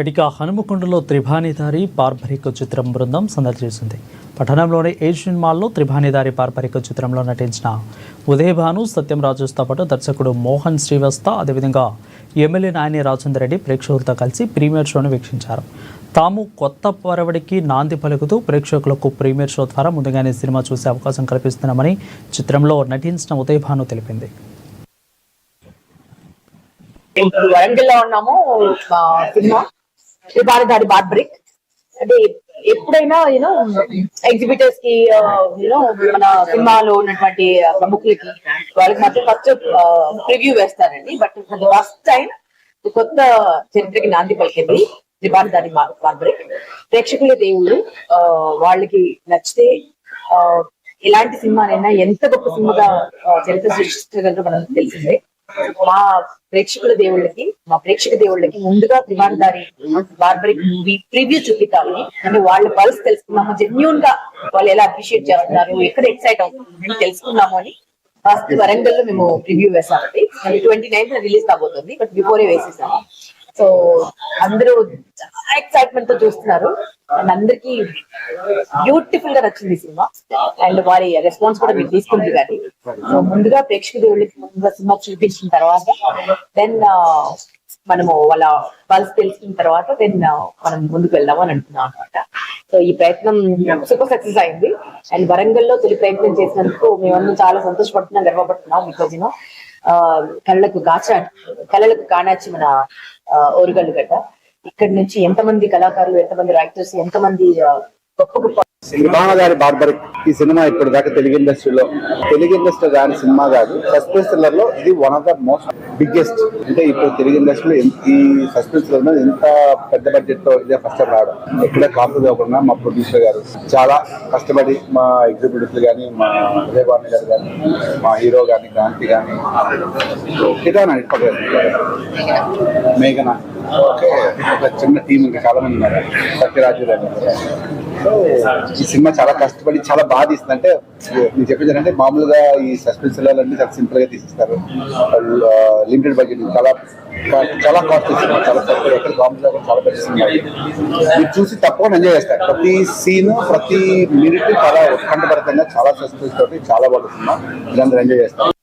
ఇక హనుమకొండలో త్రిభానిధారి పార్బరిక చిత్రం బృందం సందడి చేసింది. పట్టణంలోని ఏషియన్ మాల్లో త్రిభానిధారి పార్బరిక చిత్రంలో నటించిన ఉదయభాను, సత్యంరాజుతో పాటు దర్శకుడు మోహన్ శ్రీవస్త, అదేవిధంగా ఎమ్మెల్యే నాయని రాజేందర్ రెడ్డి ప్రేక్షకులతో కలిసి ప్రీమియర్ షోను వీక్షించారు. తాము కొత్త పరవడికి నాంది పలుకుతూ ప్రేక్షకులకు ప్రీమియర్ షో ద్వారా ముందుగానే సినిమా చూసే అవకాశం కల్పిస్తున్నామని చిత్రంలో నటించిన ఉదయభాను తెలిపింది. వరంగల్లో ఉన్నాము. సినిమా త్రిభానిధారి బార్బరిక్ అంటే ఎప్పుడైనా ఎగ్జిబిటర్స్ కి మన సినిమాలో ఉన్నటువంటి ప్రముఖులకి వాళ్ళకి మాత్రం ఫస్ట్ ప్రివ్యూ వేస్తారండి. బట్ ఫస్ట్ టైం కొత్త చరిత్రకి నాంది పలికింది త్రిభానిధారి బార్బరిక్. ప్రేక్షకుల దేవుళ్ళు, వాళ్ళకి నచ్చితే ఎలాంటి సినిమానైనా ఎంత గొప్ప సినిమాగా చరిత్ర సృష్టించగలరో మనకు తెలిసిందే. మా ప్రేక్షక దేవుళ్ళకి ముందుగా త్రిభానిధారి బార్బరిక్ మూవీ ప్రివ్యూ చూపిద్దామని, అంటే వాళ్ళ పల్స్ తెలుసుకున్నాము, జెన్యూన్ గా వాళ్ళు ఎలా అప్రిషియేట్ చేస్తున్నారు, ఎక్కడ ఎక్సైట్ అవుతుంది తెలుసుకున్నాము అని ఫస్ట్ వరంగల్ లో మేము ప్రివ్యూ వేసామండి. 29th రిలీజ్ కాబోతుంది, బట్ బిఫోరే వేసేసాము. సో అందరూ చాలా ఎక్సైట్మెంట్ తో చూస్తున్నారు అండ్ అందరికి బ్యూటిఫుల్ గా నచ్చింది సినిమా. అండ్ వారి రెస్పాన్స్ కూడా మీరు తీసుకుంది. కానీ సో ముందుగా ప్రేక్షక దేవుళ్ళకి ముందుగా సినిమా చూపించిన తర్వాత దెన్ మనము వాళ్ళ పల్స్ తెలుసుకున్న తర్వాత దెన్ మనం ముందుకు వెళ్దాము అని అంటున్నాం అనమాట. సో ఈ ప్రయత్నం సూపర్ సక్సెస్ అయింది. అండ్ వరంగల్లో తొలి ప్రయత్నం చేసినందుకు మేమందరం చాలా సంతోషపడుతున్నాం, గర్వపడుతున్నాం. బికాజ్ కళలకు కానాచి మన ఓరుగల్లు గడ్డ. ఇక్కడ నుంచి ఎంతమంది కళాకారులు, ఎంతమంది రైటర్స్, ఎంతమంది గొప్ప గొప్ప త్రిభానిధారి బార్బరిక్ ఈ సినిమా ఇప్పుడు దాకా తెలుగు ఇండస్ట్రీ రాని సినిమా కాదు. సస్పెన్స్ థ్రిల్లర్ లో ఇది one of the most biggest. అంటే ఇప్పుడు తెలుగు ఇండస్ట్రీలో ఈ సస్పెన్స్ థ్రిల్లర్ ఎంత పెద్ద బడ్జెట్ తో ఇదే ఫస్ట్ టైం రావడం. ఎక్కడ కాపు కాకుండా మా ప్రొడ్యూసర్ గారు చాలా కష్టపడి, మా ఎగ్జిక్యూటివ్స్ కానీ, మా ఉదయభాను గారు కానీ, మా హీరో కానీ, క్రాంతి కానీ, కిటానా మేఘన, ఓకే, ఒక చిన్న టీం ఇంకా చాలా మంది ఉన్నారు, సత్యరాజు గారు. సో ఈ సినిమా చాలా కష్టపడి చాలా బాగా తీస్తుంది. అంటే నేను చెప్పేది అంటే మామూలుగా ఈ సస్పెన్స్ థ్రిల్లర్లన్నీ చాలా సింపుల్ గా తీసిస్తారు. లిమిటెడ్ బడ్జెట్, చాలా కాస్ట్ సినిమా, చాలా తక్కువ, ఎక్కడ కాంపిటీషన్ చాలా పెద్ద సినిమా. మీరు చూసి తప్పకుండా ఎంజాయ్ చేస్తారు. ప్రతి సీన్, ప్రతి మినిట్ చాలా ఉత్కంఠభరితంగా, చాలా సస్పెన్స్ తోటి చాలా బాగుంది సినిమా. మీరందరూ ఎంజాయ్ చేస్తారు.